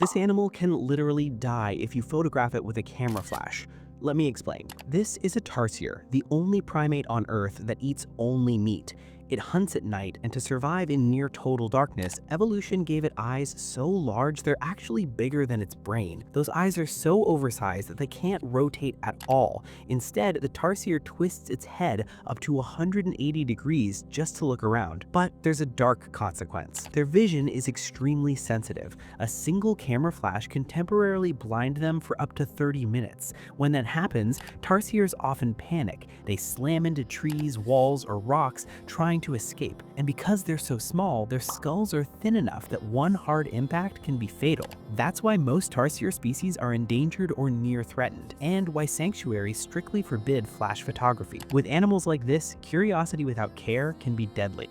This animal can literally die if you photograph it with a camera flash. Let me explain. This is a tarsier, the only primate on Earth that eats only meat. It hunts at night, and to survive in near total darkness, evolution gave it eyes so large they're actually bigger than its brain. Those eyes are so oversized that they can't rotate at all. Instead, the tarsier twists its head up to 180 degrees just to look around. But there's a dark consequence. Their vision is extremely sensitive. A single camera flash can temporarily blind them for up to 30 minutes. When that happens, tarsiers often panic. They slam into trees, walls, or rocks, trying to escape. And because they're so small, their skulls are thin enough that one hard impact can be fatal. That's why most tarsier species are endangered or near threatened, and why sanctuaries strictly forbid flash photography. With animals like this, curiosity without care can be deadly.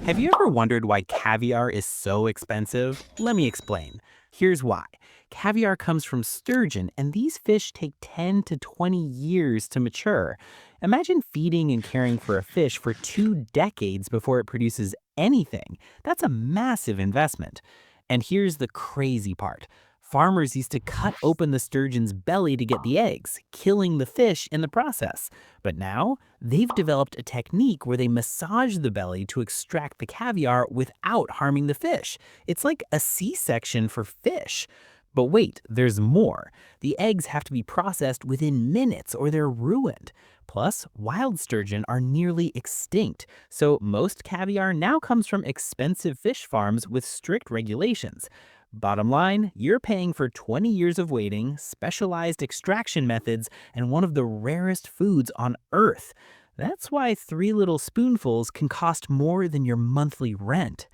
Have you ever wondered why caviar is so expensive? Let me explain. Here's why. Caviar comes from sturgeon, and these fish take 10 to 20 years to mature. Imagine feeding and caring for a fish for 2 decades before it produces anything. That's a massive investment. And here's the crazy part. Farmers used to cut open the sturgeon's belly to get the eggs, killing the fish in the process. But now, they've developed a technique where they massage the belly to extract the caviar without harming the fish. It's like a C-section for fish. But wait, there's more. The eggs have to be processed within minutes or they're ruined. Plus, wild sturgeon are nearly extinct, so most caviar now comes from expensive fish farms with strict regulations. Bottom line, you're paying for 20 years of waiting, specialized extraction methods, and one of the rarest foods on Earth. That's why 3 little spoonfuls can cost more than your monthly rent.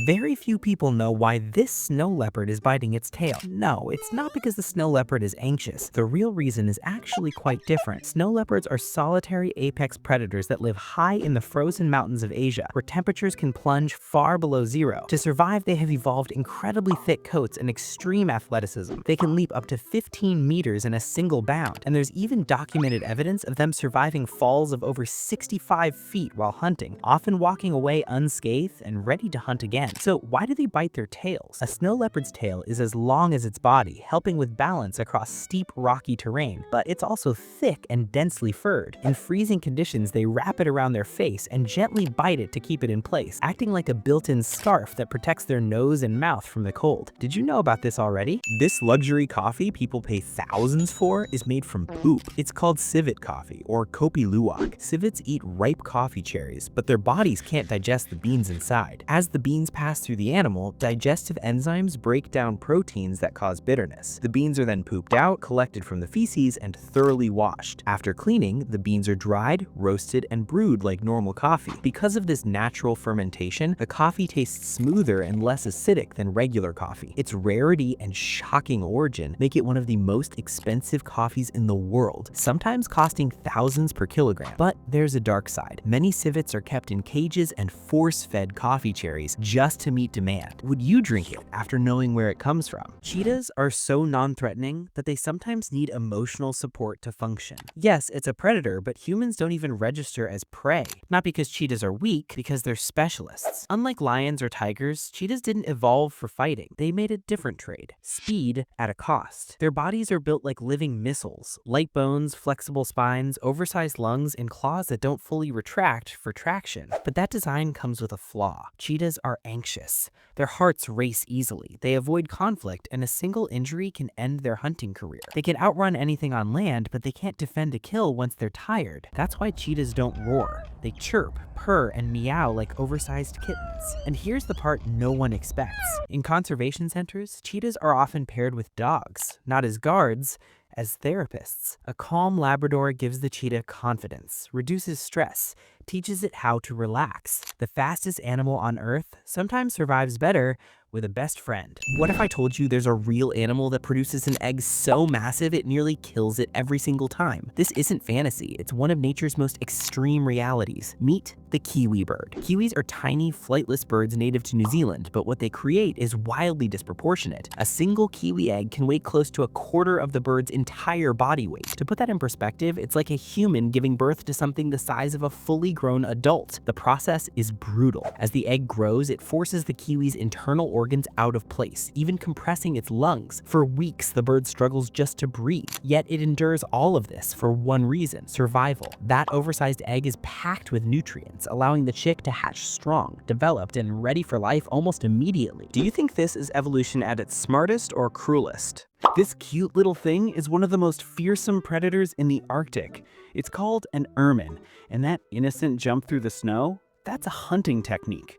Very few people know why this snow leopard is biting its tail. No, it's not because the snow leopard is anxious. The real reason is actually quite different. Snow leopards are solitary apex predators that live high in the frozen mountains of Asia, where temperatures can plunge far below zero. To survive, they have evolved incredibly thick coats and extreme athleticism. They can leap up to 15 meters in a single bound, and there's even documented evidence of them surviving falls of over 65 feet while hunting, often walking away unscathed and ready to hunt again. So why do they bite their tails? A snow leopard's tail is as long as its body, helping with balance across steep, rocky terrain, but it's also thick and densely furred. In freezing conditions, they wrap it around their face and gently bite it to keep it in place, acting like a built-in scarf that protects their nose and mouth from the cold. Did you know about this already? This luxury coffee people pay thousands for is made from poop. It's called civet coffee, or kopi luwak. Civets eat ripe coffee cherries, but their bodies can't digest the beans inside. As the beans pass through the animal, digestive enzymes break down proteins that cause bitterness. The beans are then pooped out, collected from the feces, and thoroughly washed. After cleaning, the beans are dried, roasted, and brewed like normal coffee. Because of this natural fermentation, the coffee tastes smoother and less acidic than regular coffee. Its rarity and shocking origin make it one of the most expensive coffees in the world, sometimes costing thousands per kilogram. But there's a dark side. Many civets are kept in cages and force-fed coffee cherries just to meet demand. Would you drink it after knowing where it comes from? Cheetahs are so non-threatening that they sometimes need emotional support to function. Yes, it's a predator, but humans don't even register as prey. Not because cheetahs are weak, because they're specialists. Unlike lions or tigers, cheetahs didn't evolve for fighting. They made a different trade: speed at a cost. Their bodies are built like living missiles: light bones, flexible spines, oversized lungs, and claws that don't fully retract for traction. But that design comes with a flaw. Cheetahs are anxious. Their hearts race easily. They avoid conflict, and a single injury can end their hunting career. They can outrun anything on land, but they can't defend a kill once they're tired. That's why cheetahs don't roar. They chirp, purr, and meow like oversized kittens. And here's the part no one expects. In conservation centers, cheetahs are often paired with dogs, not as guards, as therapists. A calm Labrador gives the cheetah confidence, reduces stress, teaches it how to relax. The fastest animal on Earth sometimes survives better with a best friend. What if I told you there's a real animal that produces an egg so massive it nearly kills it every single time? This isn't fantasy, it's one of nature's most extreme realities. Meet the kiwi bird. Kiwis are tiny, flightless birds native to New Zealand, but what they create is wildly disproportionate. A single kiwi egg can weigh close to a quarter of the bird's entire body weight. To put that in perspective, it's like a human giving birth to something the size of a fully grown adult. The process is brutal. As the egg grows, it forces the kiwi's internal organs out of place, even compressing its lungs. For weeks, the bird struggles just to breathe, yet it endures all of this for one reason: survival. That oversized egg is packed with nutrients, allowing the chick to hatch strong, developed, and ready for life almost immediately. Do you think this is evolution at its smartest or cruelest? This cute little thing is one of the most fearsome predators in the Arctic. It's called an ermine, and that innocent jump through the snow, that's a hunting technique.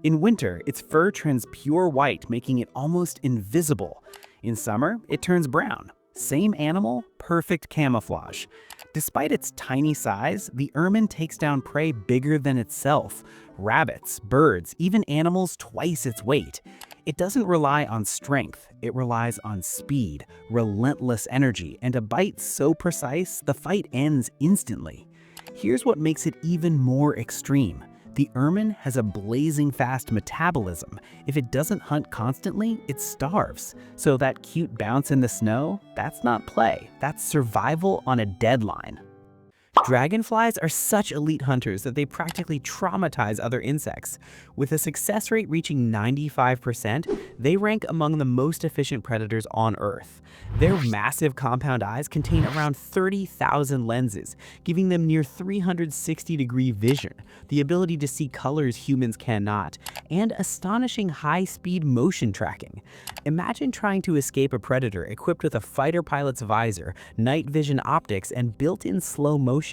In winter, its fur turns pure white, making it almost invisible. In summer, it turns brown. Same animal, perfect camouflage. Despite its tiny size, the ermine takes down prey bigger than itself: rabbits, birds, even animals twice its weight. It doesn't rely on strength, it relies on speed, relentless energy, and a bite so precise the fight ends instantly. Here's what makes it even more extreme. The ermine has a blazing fast metabolism. If it doesn't hunt constantly, it starves. So that cute bounce in the snow, that's not play, that's survival on a deadline. Dragonflies are such elite hunters that they practically traumatize other insects. With a success rate reaching 95%, they rank among the most efficient predators on Earth. Their massive compound eyes contain around 30,000 lenses, giving them near 360-degree vision, the ability to see colors humans cannot, and astonishing high-speed motion tracking. Imagine trying to escape a predator equipped with a fighter pilot's visor, night vision optics, and built-in slow motion.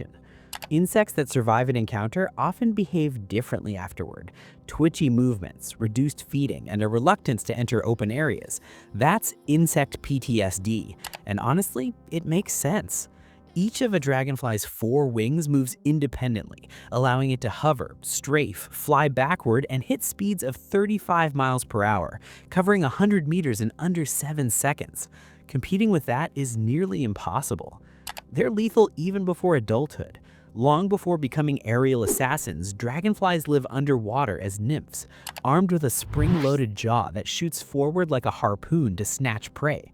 Insects that survive an encounter often behave differently afterward. Twitchy movements, reduced feeding, and a reluctance to enter open areas. That's insect PTSD, and honestly, it makes sense. Each of a dragonfly's 4 wings moves independently, allowing it to hover, strafe, fly backward, and hit speeds of 35 miles per hour, covering 100 meters in under 7 seconds. Competing with that is nearly impossible. They're lethal even before adulthood. Long before becoming aerial assassins, dragonflies live underwater as nymphs, armed with a spring-loaded jaw that shoots forward like a harpoon to snatch prey.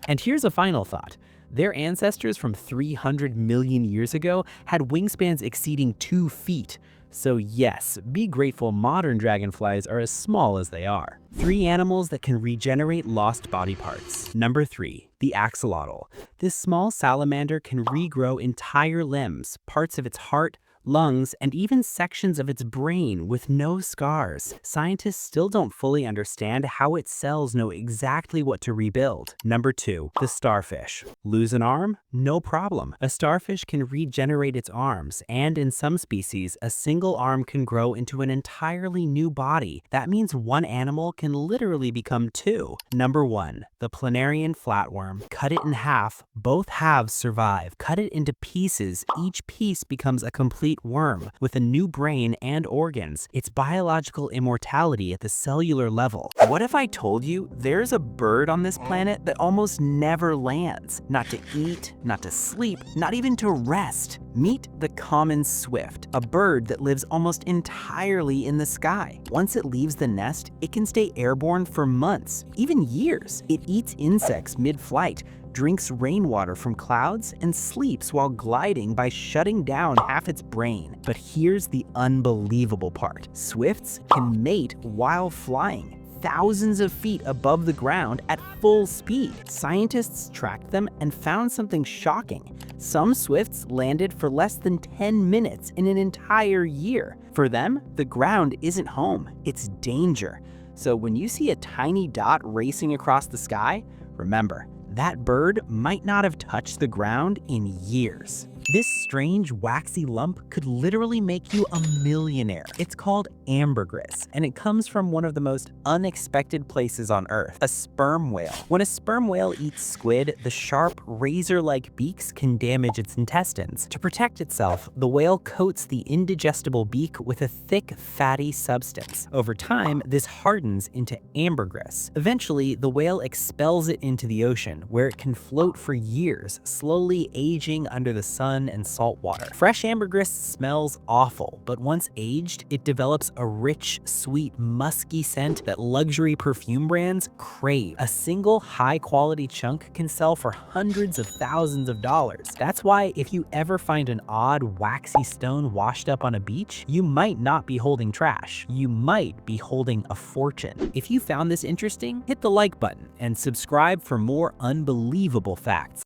And here's a final thought. Their ancestors from 300 million years ago had wingspans exceeding 2 feet. So yes, be grateful modern dragonflies are as small as they are. 3 animals that can regenerate lost body parts. Number 3, the axolotl. This small salamander can regrow entire limbs, parts of its heart, lungs, and even sections of its brain with no scars. Scientists still don't fully understand how its cells know exactly what to rebuild. Number 2, the starfish. Lose an arm? No problem. A starfish can regenerate its arms, and in some species, a single arm can grow into an entirely new body. That means one animal can literally become 2. Number 1, the Planarian flatworm. Cut it in half, both halves survive. Cut it into pieces, each piece becomes a complete worm with a new brain and organs. It's biological immortality at the cellular level. What if I told you there's a bird on this planet that almost never lands? Not to eat, not to sleep, not even to rest. Meet the common swift, a bird that lives almost entirely in the sky. Once it leaves the nest, it can stay airborne for months, even years. It eats insects mid-flight, drinks rainwater from clouds, and sleeps while gliding by shutting down half its brain. But here's the unbelievable part. Swifts can mate while flying, thousands of feet above the ground at full speed. Scientists tracked them and found something shocking. Some swifts landed for less than 10 minutes in an entire year. For them, the ground isn't home, it's danger. So when you see a tiny dot racing across the sky, remember, that bird might not have touched the ground in years. This strange waxy lump could literally make you a millionaire. It's called ambergris, and it comes from one of the most unexpected places on Earth, a sperm whale. When a sperm whale eats squid, the sharp, razor-like beaks can damage its intestines. To protect itself, the whale coats the indigestible beak with a thick, fatty substance. Over time, this hardens into ambergris. Eventually, the whale expels it into the ocean, where it can float for years, slowly aging under the sun sun and salt water. Fresh ambergris smells awful, but once aged, it develops a rich, sweet, musky scent that luxury perfume brands crave. A single high-quality chunk can sell for hundreds of thousands of dollars. That's why if you ever find an odd, waxy stone washed up on a beach, you might not be holding trash. You might be holding a fortune. If you found this interesting, hit the like button and subscribe for more unbelievable facts.